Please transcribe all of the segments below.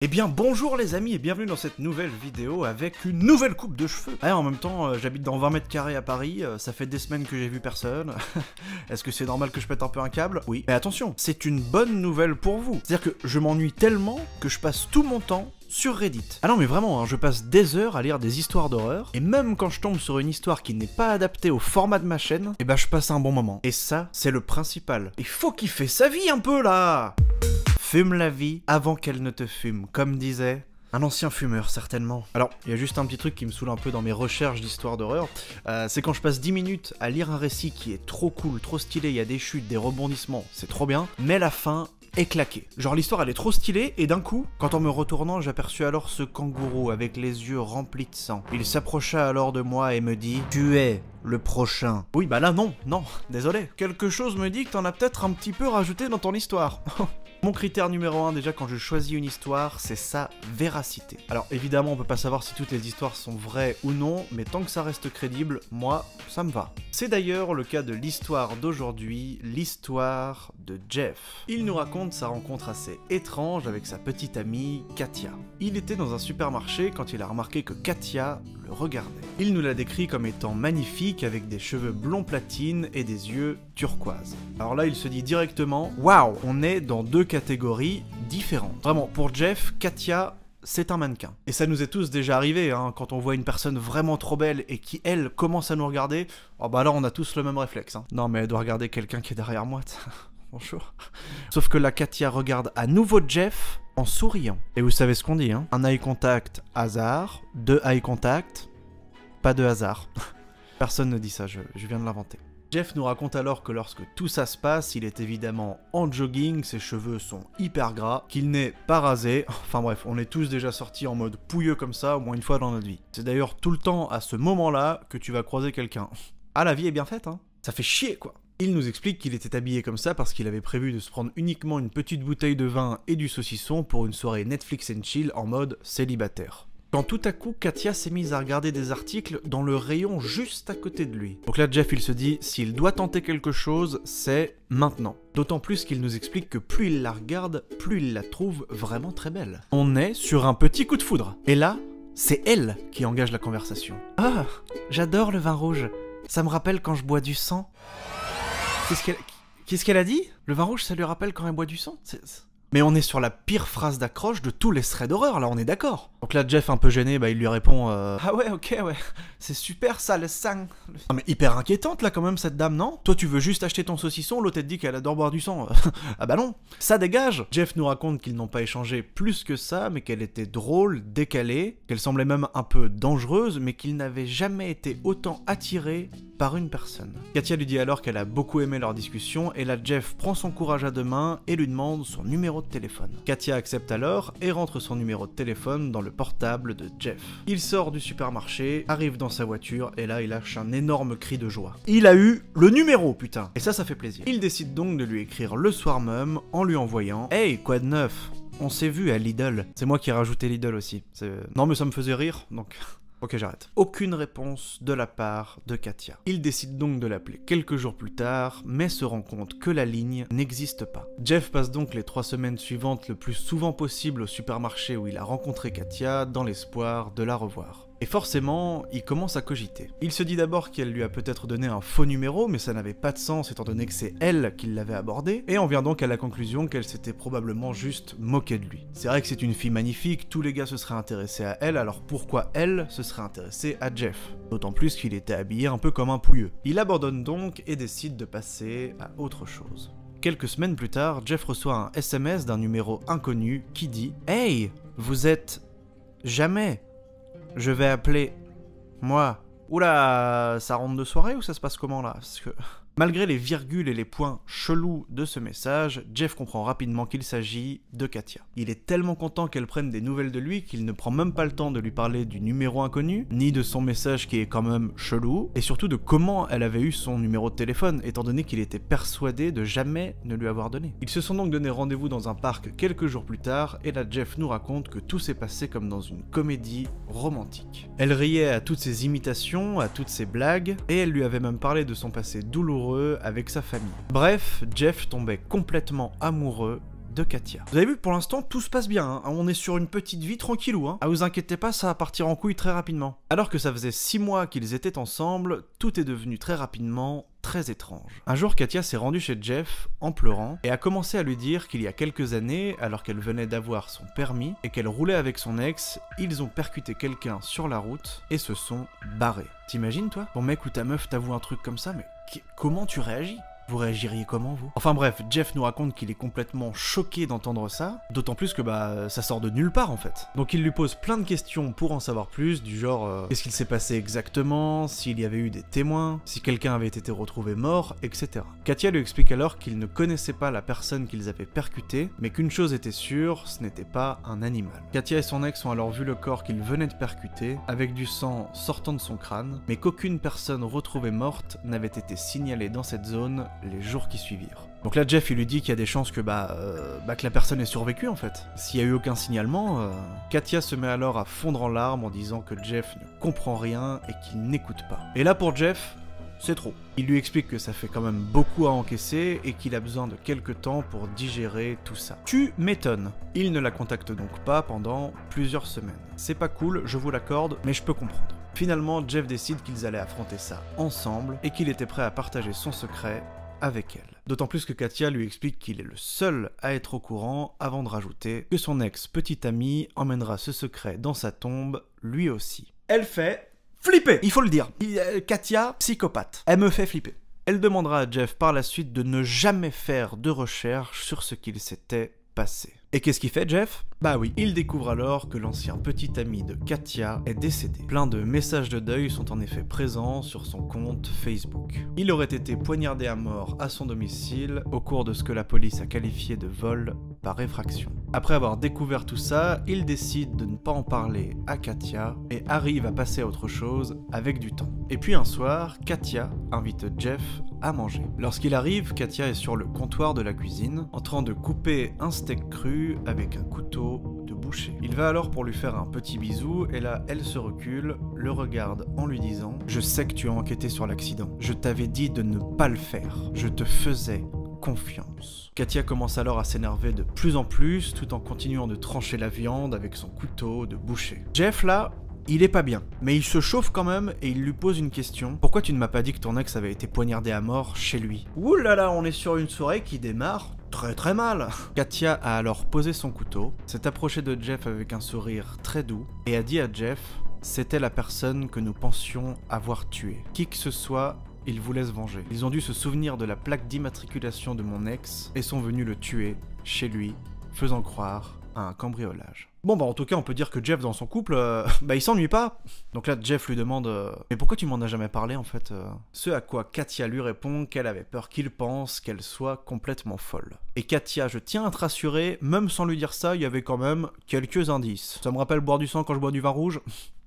Eh bien bonjour les amis et bienvenue dans cette nouvelle vidéo avec une nouvelle coupe de cheveux. Ah, en même temps, j'habite dans 20 mètres carrés à Paris, ça fait des semaines que j'ai vu personne. Est-ce que c'est normal que je pète un peu un câble? Oui. Mais attention, c'est une bonne nouvelle pour vous. C'est-à-dire que je m'ennuie tellement que je passe tout mon temps sur Reddit. Ah non mais vraiment, hein, je passe des heures à lire des histoires d'horreur, et même quand je tombe sur une histoire qui n'est pas adaptée au format de ma chaîne, eh ben je passe un bon moment. Et ça, c'est le principal. Il faut kiffer sa vie un peu là! Fume la vie avant qu'elle ne te fume, comme disait un ancien fumeur, certainement. Alors, il y a juste un petit truc qui me saoule un peu dans mes recherches d'histoires d'horreur, c'est quand je passe 10 minutes à lire un récit qui est trop cool, trop stylé, il y a des chutes, des rebondissements, c'est trop bien, mais la fin est claquée. Genre l'histoire elle est trop stylée, et d'un coup, quand en me retournant, j'aperçus alors ce kangourou avec les yeux remplis de sang. Il s'approcha alors de moi et me dit « Tu es le prochain ». Oui bah là non, désolé. Quelque chose me dit que t'en as peut-être un petit peu rajouté dans ton histoire. Mon critère numéro 1 déjà quand je choisis une histoire, c'est sa véracité. Alors évidemment on peut pas savoir si toutes les histoires sont vraies ou non, mais tant que ça reste crédible, moi, ça me va. C'est d'ailleurs le cas de l'histoire d'aujourd'hui, l'histoire de Jeff. Il nous raconte sa rencontre assez étrange avec sa petite amie, Katia. Il était dans un supermarché quand il a remarqué que Katia le regardait. Il nous l'a décrit comme étant magnifique avec des cheveux blond platine et des yeux turquoise. Alors là il se dit directement, waouh, on est dans deux catégories différentes. Vraiment, pour Jeff, Katia, c'est un mannequin. Et ça nous est tous déjà arrivé, hein, quand on voit une personne vraiment trop belle et qui, elle, commence à nous regarder, oh bah là on a tous le même réflexe. Hein. Non mais elle doit regarder quelqu'un qui est derrière moi, bonjour. Sauf que la Katia regarde à nouveau Jeff en souriant. Et vous savez ce qu'on dit, hein, un eye contact, hasard, deux eye contact, pas de hasard. Personne ne dit ça, je viens de l'inventer. Jeff nous raconte alors que lorsque tout ça se passe, il est évidemment en jogging, ses cheveux sont hyper gras, qu'il n'est pas rasé, enfin bref, on est tous déjà sortis en mode pouilleux comme ça au moins une fois dans notre vie. C'est d'ailleurs tout le temps à ce moment-là que tu vas croiser quelqu'un. Ah, la vie est bien faite, hein. Ça fait chier, quoi. Il nous explique qu'il était habillé comme ça parce qu'il avait prévu de se prendre uniquement une petite bouteille de vin et du saucisson pour une soirée Netflix and chill en mode célibataire. Quand tout à coup, Katia s'est mise à regarder des articles dans le rayon juste à côté de lui. Donc là, Jeff, il se dit, s'il doit tenter quelque chose, c'est maintenant. D'autant plus qu'il nous explique que plus il la regarde, plus il la trouve vraiment très belle. On est sur un petit coup de foudre. Et là, c'est elle qui engage la conversation. Ah, j'adore le vin rouge. Ça me rappelle quand je bois du sang. Qu'est-ce qu'elle a dit? Le vin rouge, ça lui rappelle quand elle boit du sang? Mais on est sur la pire phrase d'accroche de tous les threads d'horreur, là, on est d'accord. Donc là, Jeff, un peu gêné, bah, il lui répond Ah ouais, ok, ouais, c'est super ça, le sang. Non mais hyper inquiétante, là, quand même, cette dame, non? Toi, tu veux juste acheter ton saucisson, l'autre, elle te dit qu'elle adore boire du sang. Ah bah non, ça dégage. Jeff nous raconte qu'ils n'ont pas échangé plus que ça, mais qu'elle était drôle, décalée, qu'elle semblait même un peu dangereuse, mais qu'il n'avait jamais été autant attiré par une personne. Katia lui dit alors qu'elle a beaucoup aimé leur discussion, et là, Jeff prend son courage à deux mains et lui demande son numéro de téléphone. Katia accepte alors et rentre son numéro de téléphone dans le portable de Jeff. Il sort du supermarché, arrive dans sa voiture et là il lâche un énorme cri de joie. Il a eu le numéro, putain! Et ça fait plaisir. Il décide donc de lui écrire le soir même en lui envoyant « Hey, quoi de neuf? On s'est vu à Lidl. » C'est moi qui ai rajouté Lidl aussi. Non mais ça me faisait rire, donc... Ok, j'arrête. Aucune réponse de la part de Katia. Il décide donc de l'appeler quelques jours plus tard, mais se rend compte que la ligne n'existe pas. Jeff passe donc les 3 semaines suivantes le plus souvent possible au supermarché où il a rencontré Katia, dans l'espoir de la revoir. Et forcément, il commence à cogiter. Il se dit d'abord qu'elle lui a peut-être donné un faux numéro, mais ça n'avait pas de sens étant donné que c'est elle qui l'avait abordé, et on vient donc à la conclusion qu'elle s'était probablement juste moquée de lui. C'est vrai que c'est une fille magnifique, tous les gars se seraient intéressés à elle, alors pourquoi elle se serait intéressée à Jeff? D'autant plus qu'il était habillé un peu comme un pouilleux. Il abandonne donc et décide de passer à autre chose. Quelques semaines plus tard, Jeff reçoit un SMS d'un numéro inconnu qui dit « Hey, vous êtes... jamais... Je vais appeler... moi... » Oula, ça rentre de soirée ou ça se passe comment là? Parce que... Malgré les virgules et les points chelous de ce message, Jeff comprend rapidement qu'il s'agit de Katia. Il est tellement content qu'elle prenne des nouvelles de lui qu'il ne prend même pas le temps de lui parler du numéro inconnu, ni de son message qui est quand même chelou, et surtout de comment elle avait eu son numéro de téléphone, étant donné qu'il était persuadé de jamais ne lui avoir donné. Ils se sont donc donné rendez-vous dans un parc quelques jours plus tard, et là Jeff nous raconte que tout s'est passé comme dans une comédie romantique. Elle riait à toutes ses imitations, à toutes ses blagues, et elle lui avait même parlé de son passé douloureux avec sa famille. Bref, Jeff tombait complètement amoureux de Katia. Vous avez vu, pour l'instant, tout se passe bien, hein. On est sur une petite vie tranquillou, hein. Ah, vous inquiétez pas, ça va partir en couille très rapidement. Alors que ça faisait 6 mois qu'ils étaient ensemble, tout est devenu très rapidement très étrange. Un jour, Katia s'est rendue chez Jeff en pleurant et a commencé à lui dire qu'il y a quelques années, alors qu'elle venait d'avoir son permis et qu'elle roulait avec son ex, ils ont percuté quelqu'un sur la route et se sont barrés. T'imagines, toi? Ton mec ou ta meuf t'avoue un truc comme ça, mais comment tu réagis? Vous réagiriez comment, vous? Enfin bref, Jeff nous raconte qu'il est complètement choqué d'entendre ça, d'autant plus que ça sort de nulle part en fait. Donc il lui pose plein de questions pour en savoir plus, du genre qu'est-ce qu'il s'est passé exactement, s'il y avait eu des témoins, si quelqu'un avait été retrouvé mort, etc. Katia lui explique alors qu'il ne connaissait pas la personne qu'ils avaient percutée, mais qu'une chose était sûre, ce n'était pas un animal. Katia et son ex ont alors vu le corps qu'ils venaient de percuter, avec du sang sortant de son crâne, mais qu'aucune personne retrouvée morte n'avait été signalée dans cette zone les jours qui suivirent. Donc là, Jeff, il lui dit qu'il y a des chances que que la personne ait survécu en fait. S'il y a eu aucun signalement, Katia se met alors à fondre en larmes en disant que Jeff ne comprend rien et qu'il n'écoute pas. Et là, pour Jeff, c'est trop. Il lui explique que ça fait quand même beaucoup à encaisser et qu'il a besoin de quelques temps pour digérer tout ça. Tu m'étonnes. Il ne la contacte donc pas pendant plusieurs semaines. C'est pas cool, je vous l'accorde, mais je peux comprendre. Finalement, Jeff décide qu'ils allaient affronter ça ensemble et qu'il était prêt à partager son secret avec elle. D'autant plus que Katia lui explique qu'il est le seul à être au courant avant de rajouter que son ex-petite amie emmènera ce secret dans sa tombe lui aussi. Elle fait flipper, il faut le dire. Katia, psychopathe. Elle me fait flipper. Elle demandera à Jeff par la suite de ne jamais faire de recherche sur ce qu'il s'était passé. Et qu'est-ce qu'il fait, Jeff? Bah oui, il découvre alors que l'ancien petit ami de Katia est décédé. Plein de messages de deuil sont en effet présents sur son compte Facebook. Il aurait été poignardé à mort à son domicile au cours de ce que la police a qualifié de vol par effraction. Après avoir découvert tout ça, il décide de ne pas en parler à Katia et arrive à passer à autre chose avec du temps. Et puis un soir, Katia invite Jeff à manger. Lorsqu'il arrive, Katia est sur le comptoir de la cuisine, en train de couper un steak cru avec un couteau de boucher. Il va alors pour lui faire un petit bisou et là elle se recule, le regarde en lui disant « Je sais que tu as enquêté sur l'accident, je t'avais dit de ne pas le faire, je te faisais confiance. » Katia commence alors à s'énerver de plus en plus tout en continuant de trancher la viande avec son couteau de boucher. Jeff là, il est pas bien, mais il se chauffe quand même et il lui pose une question. Pourquoi tu ne m'as pas dit que ton ex avait été poignardé à mort chez lui? Ouh là là, on est sur une soirée qui démarre très mal. Katia a alors posé son couteau, s'est approchée de Jeff avec un sourire très doux et a dit à Jeff « C'était la personne que nous pensions avoir tuée. Qui que ce soit, il vous laisse venger. Ils ont dû se souvenir de la plaque d'immatriculation de mon ex et sont venus le tuer chez lui, faisant croire à un cambriolage. » Bon en tout cas on peut dire que Jeff dans son couple, il s'ennuie pas. Donc là Jeff lui demande mais pourquoi tu m'en as jamais parlé en fait Ce à quoi Katia lui répond qu'elle avait peur qu'il pense qu'elle soit complètement folle. Et Katia, je tiens à te rassurer, même sans lui dire ça, il y avait quand même quelques indices. Ça me rappelle boire du sang quand je bois du vin rouge.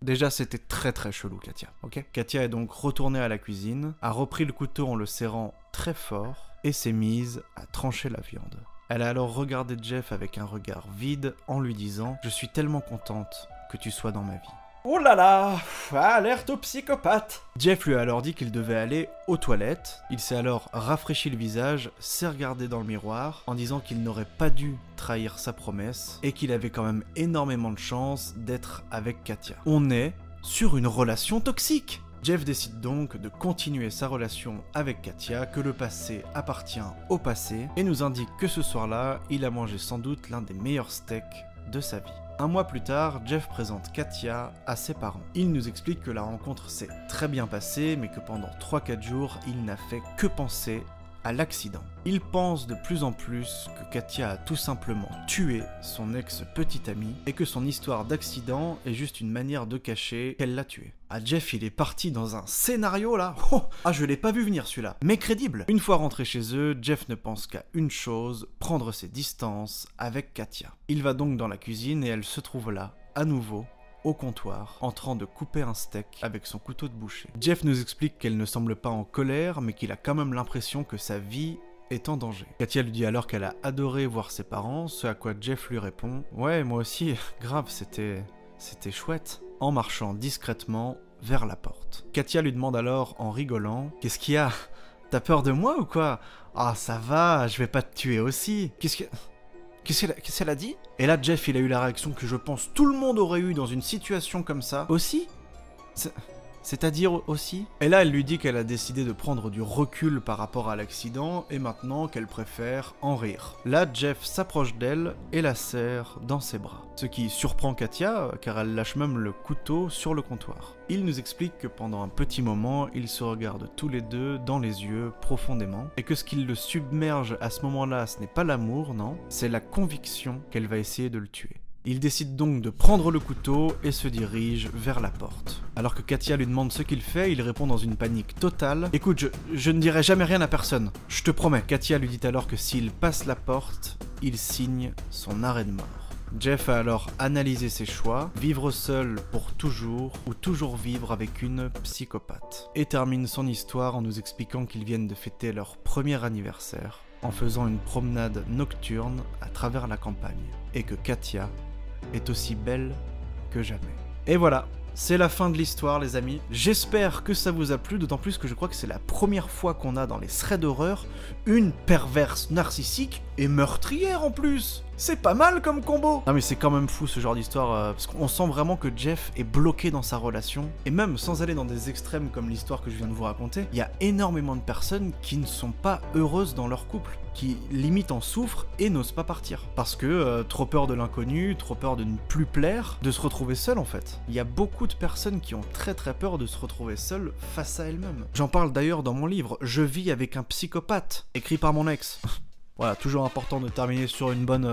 Déjà c'était très chelou Katia, ok? Katia est donc retournée à la cuisine, a repris le couteau en le serrant très fort et s'est mise à trancher la viande. Elle a alors regardé Jeff avec un regard vide en lui disant « Je suis tellement contente que tu sois dans ma vie. » Oh là là, alerte au psychopathe. Jeff lui a alors dit qu'il devait aller aux toilettes. Il s'est alors rafraîchi le visage, s'est regardé dans le miroir en disant qu'il n'aurait pas dû trahir sa promesse et qu'il avait quand même énormément de chance d'être avec Katia. On est sur une relation toxique. Jeff décide donc de continuer sa relation avec Katia, que le passé appartient au passé, et nous indique que ce soir-là, il a mangé sans doute l'un des meilleurs steaks de sa vie. Un mois plus tard, Jeff présente Katia à ses parents. Il nous explique que la rencontre s'est très bien passée, mais que pendant 3-4 jours, il n'a fait que penser à l'accident. Il pense de plus en plus que Katia a tout simplement tué son ex-petite amie et que son histoire d'accident est juste une manière de cacher qu'elle l'a tué. Ah, Jeff, il est parti dans un scénario là. Oh, ah, je l'ai pas vu venir celui-là. Mais crédible. Une fois rentré chez eux, Jeff ne pense qu'à une chose, prendre ses distances avec Katia. Il va donc dans la cuisine et elle se trouve là, à nouveau, au comptoir, en train de couper un steak avec son couteau de boucher. Jeff nous explique qu'elle ne semble pas en colère, mais qu'il a quand même l'impression que sa vie est en danger. Katia lui dit alors qu'elle a adoré voir ses parents, ce à quoi Jeff lui répond « Ouais, moi aussi, grave, c'était chouette », en marchant discrètement vers la porte. Katia lui demande alors en rigolant « Qu'est-ce qu'il y a? T'as peur de moi ou quoi? Ah, ça va, je vais pas te tuer aussi. Qu'est-ce Qu'est-ce qu'elle a dit? Et là, Jeff, il a eu la réaction que je pense tout le monde aurait eu dans une situation comme ça. Aussi? C'est-à-dire aussi? Et là, elle lui dit qu'elle a décidé de prendre du recul par rapport à l'accident et maintenant qu'elle préfère en rire. Là, Jeff s'approche d'elle et la serre dans ses bras. Ce qui surprend Katia, car elle lâche même le couteau sur le comptoir. Il nous explique que pendant un petit moment, ils se regardent tous les deux dans les yeux profondément et que ce qui le submerge à ce moment-là, ce n'est pas l'amour, non, c'est la conviction qu'elle va essayer de le tuer. Il décide donc de prendre le couteau et se dirige vers la porte. Alors que Katia lui demande ce qu'il fait, il répond dans une panique totale. « Écoute, je ne dirai jamais rien à personne, je te promets. » Katia lui dit alors que s'il passe la porte, il signe son arrêt de mort. Jeff a alors analysé ses choix, vivre seul pour toujours ou toujours vivre avec une psychopathe. Et termine son histoire en nous expliquant qu'ils viennent de fêter leur premier anniversaire en faisant une promenade nocturne à travers la campagne. Et que Katia est aussi belle que jamais. Et voilà, c'est la fin de l'histoire les amis. J'espère que ça vous a plu, d'autant plus que je crois que c'est la première fois qu'on a dans les threads d'horreur une perverse narcissique et meurtrière en plus. C'est pas mal comme combo. Non mais c'est quand même fou ce genre d'histoire, parce qu'on sent vraiment que Jeff est bloqué dans sa relation, et même sans aller dans des extrêmes comme l'histoire que je viens de vous raconter, il y a énormément de personnes qui ne sont pas heureuses dans leur couple, qui limite en souffrent et n'osent pas partir. Parce que trop peur de l'inconnu, trop peur de ne plus plaire, de se retrouver seul en fait. Il y a beaucoup de personnes qui ont très peur de se retrouver seules face à elles-mêmes. J'en parle d'ailleurs dans mon livre « Je vis avec un psychopathe », écrit par mon ex. Voilà, toujours important de terminer sur une bonne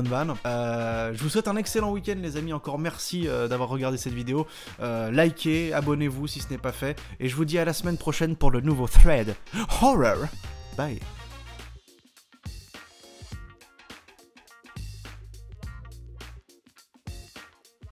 vanne. Je vous souhaite un excellent week-end les amis, encore merci d'avoir regardé cette vidéo. Likez, abonnez-vous si ce n'est pas fait, et je vous dis à la semaine prochaine pour le nouveau thread Horror. Bye.